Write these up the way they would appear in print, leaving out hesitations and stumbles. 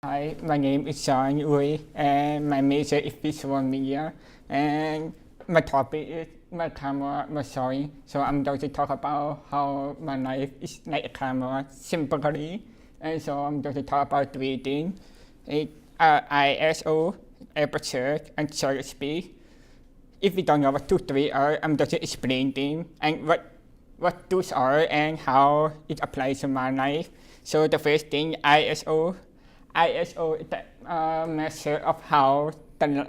Hi, my name is Sean Uy, and my major is visual media, and my topic is my camera, my showing. So I'm going to talk about how my life is like a camera, simply. And so I'm going to talk about three things: ISO, aperture, and shutter speed. If you don't know what 2, 3 are, I'm going to explain them and what those are and how it applies to my life. So the first thing, ISO. ISO is the measure of how the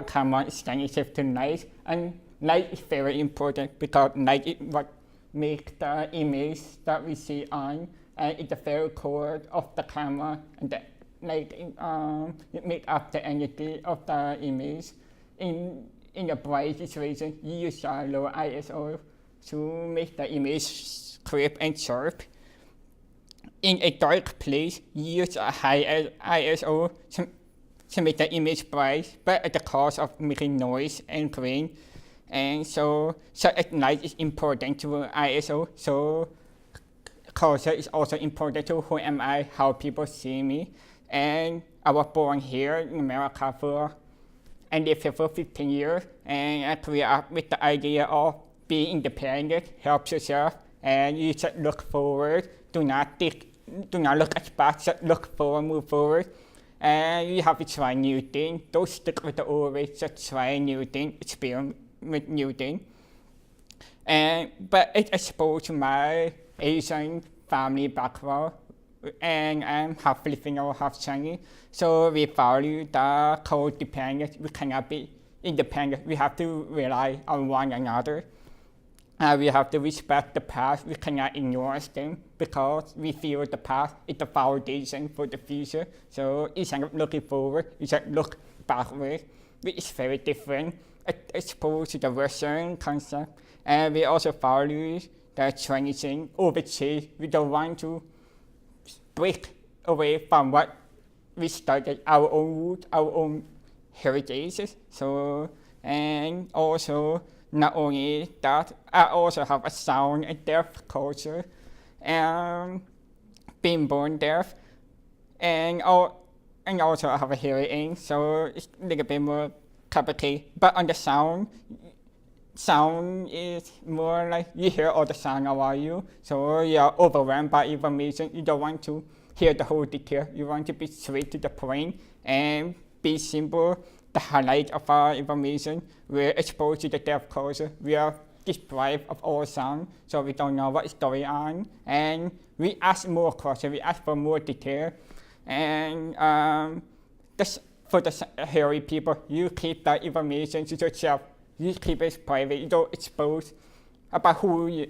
camera is sensitive to light, and light is very important because light is what makes the image that we see on, and it's the very core of the camera, and the light it makes up the energy of the image. In a bright situation, you use a low ISO to make the image crisp and sharp. In a dark place, you use a high ISO to make the image bright, but at the cost of making noise and grain. And so at light is important to ISO. So culture is also important to who am I, how people see me. And I was born here in America and lived here for 15 years. And I grew up with the idea of being independent, help yourself, and you should look forward. Do not look at back, just look forward, move forward. And you have to try new things. Don't stick with the old ways, just try new things, experiment with new things. But it's exposed to my Asian family background, and I'm half Filipino, half Chinese. So we value the codependence. We cannot be independent. We have to rely on one another. We have to respect the past. We cannot ignore them because we feel the past is the foundation for the future. So instead of looking forward, we should look backward, which is very different. Exposed to the Western concept. And we also value the transition overseas. We don't want to break away from what we started, our own roots, our own heritages. So, and also, not only that, I also have a sound and deaf culture, and being born deaf, and also I have a hearing, so it's a little bit more complicated. But on the sound is more like you hear all the sound around you, so you're overwhelmed by information. You don't want to hear the whole detail. You want to be straight to the point and be simple. The highlight of our information. We're exposed to the deaf culture. We are deprived of all sound, so we don't know what is going on. And we ask more questions. We ask for more detail. And for the hearing people, you keep that information to yourself. You keep it private. You don't expose about who you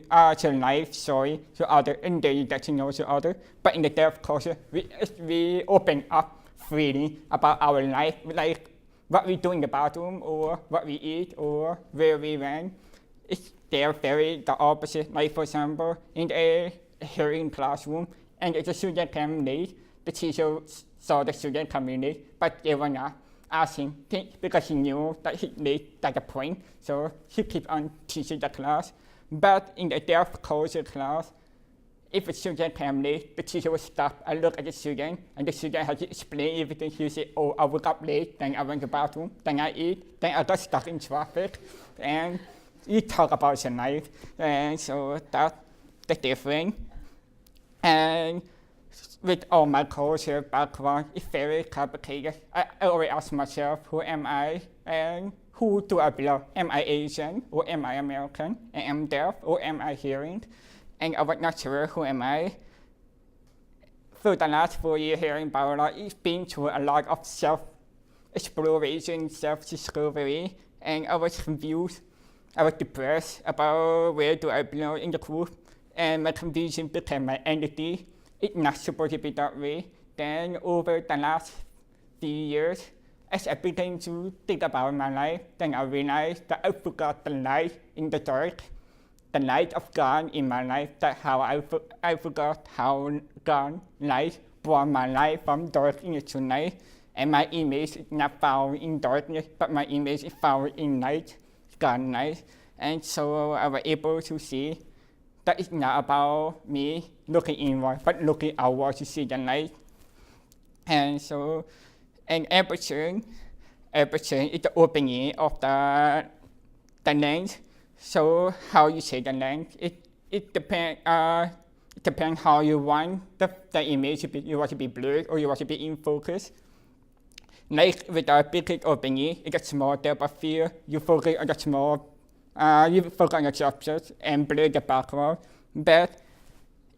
are to life story to other, and then you get to know to other. But in the deaf culture, we open up freely about our life, like what we do in the bathroom, or what we eat, or where we went. They're very the opposite. Like for example, in a hearing classroom, and if the student came late, the teacher saw the student coming late, but they were not asking because he knew that he late at the point, so he kept on teaching the class. But in the deaf culture class, if a student came late, the teacher would stop and look at the student, and the student had to explain everything. He would say, oh, I woke up late, then I went to the bathroom, then I eat, then I got stuck in traffic, and you talk about your life. And so that's the difference. And with all my culture background, it's very complicated. I always ask myself, who am I, and who do I belong? Am I Asian, or am I American? And am I deaf, or am I hearing? And I was not sure who am I. For the last 4 years here in Biola, it's been through a lot of self-exploration, self-discovery, and I was confused. I was depressed about where do I belong in the group, and my confusion became my identity. It's not supposed to be that way. Then over the last few years, as I began to think about my life, then I realized that I forgot the light in the dark. The light of God in my life, that's how I forgot how God light brought my life from darkness to light. And my image is not found in darkness, but my image is found in light, God light. And so I was able to see that it's not about me looking inward, but looking outward to see the light. And so, and everything is the opening of the lens. So how you say the lens, it depends how you want the image to be. You want to be blurred or you want to be in focus. Like with a big opening, it's a small depth of field. You focus on the small, you focus on the subject and blur the background. But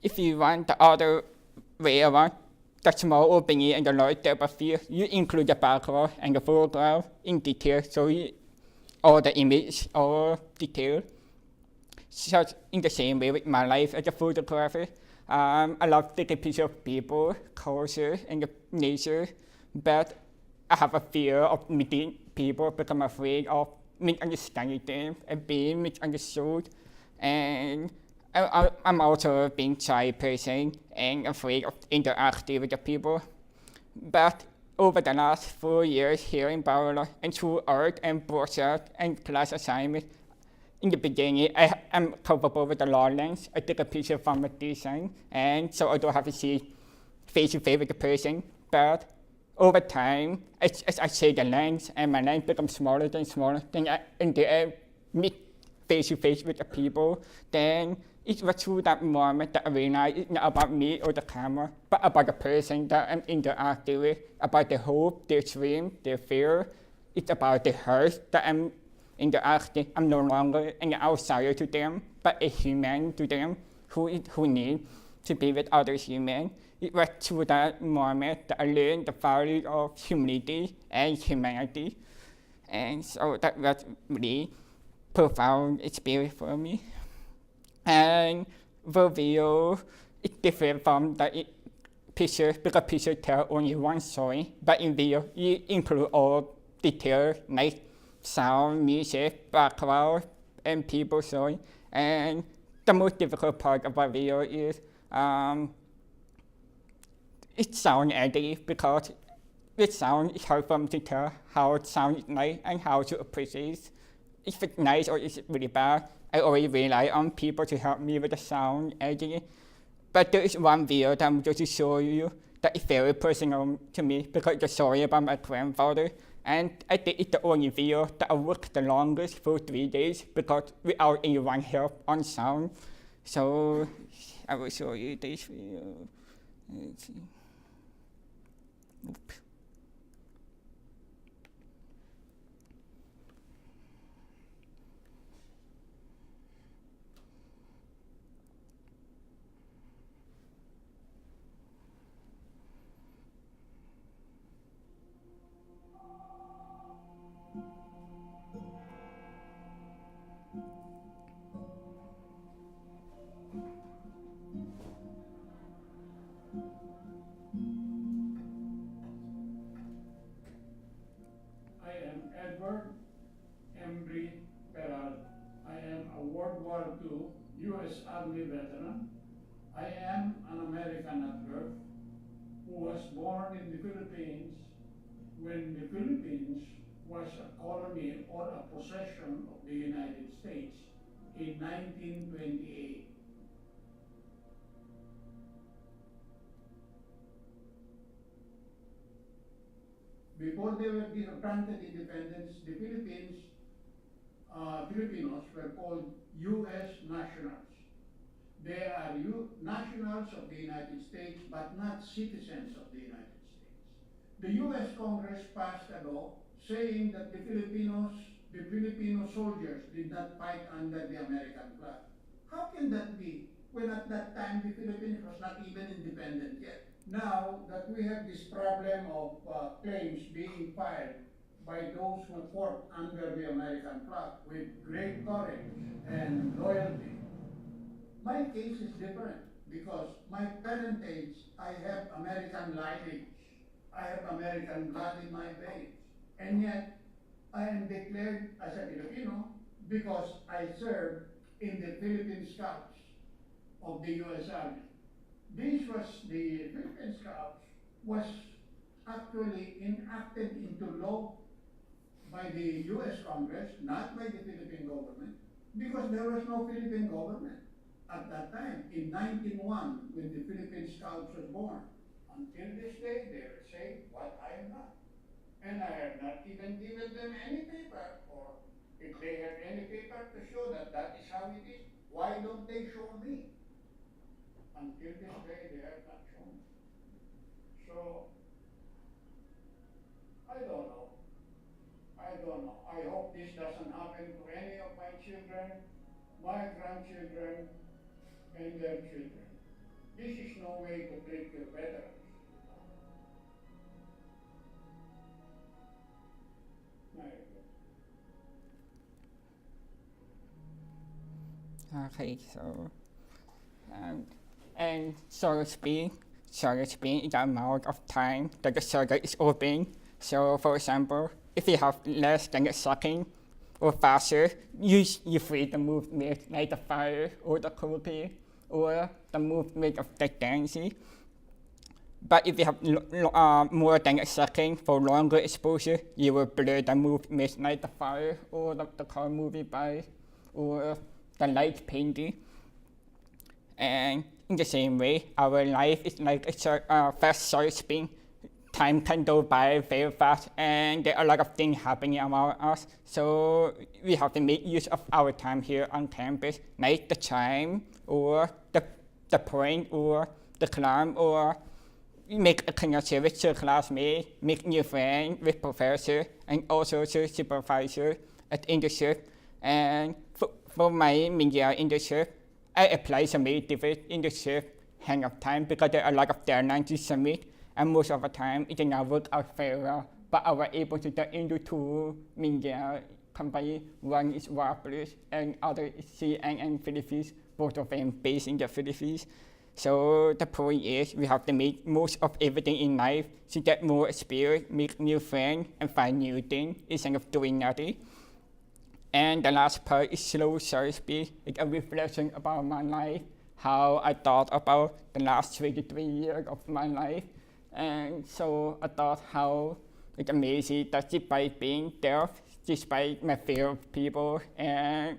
if you want the other way around, the small opening and the large depth of field, you include the background and the foreground in detail, so all the image, all detail. So in the same way with my life as a photographer, I love taking pictures of people, culture, and the nature, but I have a fear of meeting people because I'm afraid of misunderstanding them and being misunderstood. And I'm also a being shy person and afraid of interacting with the people. But over the last 4 years here in Biola and through art and project and class assignment, in the beginning, I am comfortable with the raw lens. I take a picture from a design, and so I don't have to see face to face with the person. But over time, as I say the lens, and my lens becomes smaller than smaller, then in the end, meet face to face with the people, then it was through that moment that I realized it's not about me or the camera, but about the person that I'm interacting with, about their hope, their dream, their fear. It's about the hurt that I'm interacting. I'm no longer an outsider to them, but a human to them who need to be with other humans. It was through that moment that I learned the value of humility and humanity. And so that was really profound experience for me. And the video is different from the picture because picture tell only one story, but in video you include all details like sound, music, background, and people story. And the most difficult part about video is it sound editing because with sound it's hard for me to tell how it sounds like and how to appreciate if it's nice or is it really bad. I already rely on people to help me with the sound editing. But there is one video that I'm going to show you that is very personal to me because it's a story about my grandfather. And I think it's the only video that I worked the longest for 3 days because without anyone help on sound. So I will show you this video. Let's see. Oops. I am Edward Embry Peral. I am a World War II U.S. Army veteran. I am an American at birth who was born in the Philippines when the Philippines was a colony or a possession of the United States in 1928. Before they were granted independence, the Filipinos were called U.S. nationals. They are nationals of the United States, but not citizens of the United States. The U.S. Congress passed a law saying that the Filipino soldiers did not fight under the American flag. How can that be when at that time the Philippines was not even independent yet? Now that we have this problem of claims being filed by those who fought under the American flag with great courage and loyalty, my case is different because my parentage, I have American lineage. I have American blood in my veins. And yet, I am declared as a Filipino because I served in the Philippine Scouts of the U.S. Army. The Philippine Scouts was actually enacted into law by the U.S. Congress, not by the Philippine government, because there was no Philippine government at that time in 1901 when the Philippine Scouts was born. Until this day, they will say what I am not. And I have not even given them any paper, or if they have any paper to show that that is how it is, why don't they show me? Until this day, they have not shown me. So, I don't know. I don't know. I hope this doesn't happen to any of my children, my grandchildren, and their children. This is no way to treat your veterans. Okay, so um, and so to speak, the amount of time that the circuit is open. So for example, if you have less than a second or faster, you free the movement like the fire or the cookie or the movement of the dancing. But if you have more than a second for longer exposure, you will blur the movement like the fire or the car moving by or the light painting. And in the same way, our life is like a fast soil spin. Time can go by very fast, and there are a lot of things happening around us. So we have to make use of our time here on campus, like the time, or the point, or the climb, or make a connection with your classmates, make new friends with professor, and also to supervisor at internship. And for my media internship, I applied some many different internship hang of time because there are a lot of deadlines to submit, and most of the time it did not work out very well. But I was able to get into two media companies. One is Warbliss and other is CNN Philippines, both of them based in the Philippines. So the point is we have to make most of everything in life to get more experience, make new friends, and find new things instead of doing nothing. And the last part is slow speed, like a reflection about my life, how I thought about the last 23 years of my life. And so I thought how it's amazing that despite being deaf, despite my fear of people and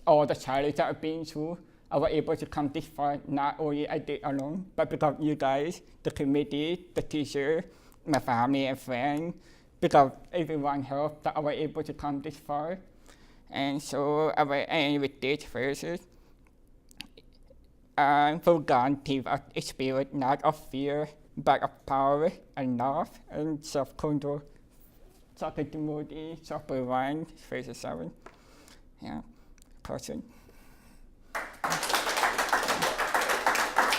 all the challenges that I've been through, I was able to come this far. Not only I did alone, but because you guys, the committee, the teacher, my family and friends, because everyone helped that I was able to come this far. And so I will end with this verses. For God gave us a spirit not of fear, but of power and love and self-control. 2 Timothy chapter 1, verse 7. Yeah, question.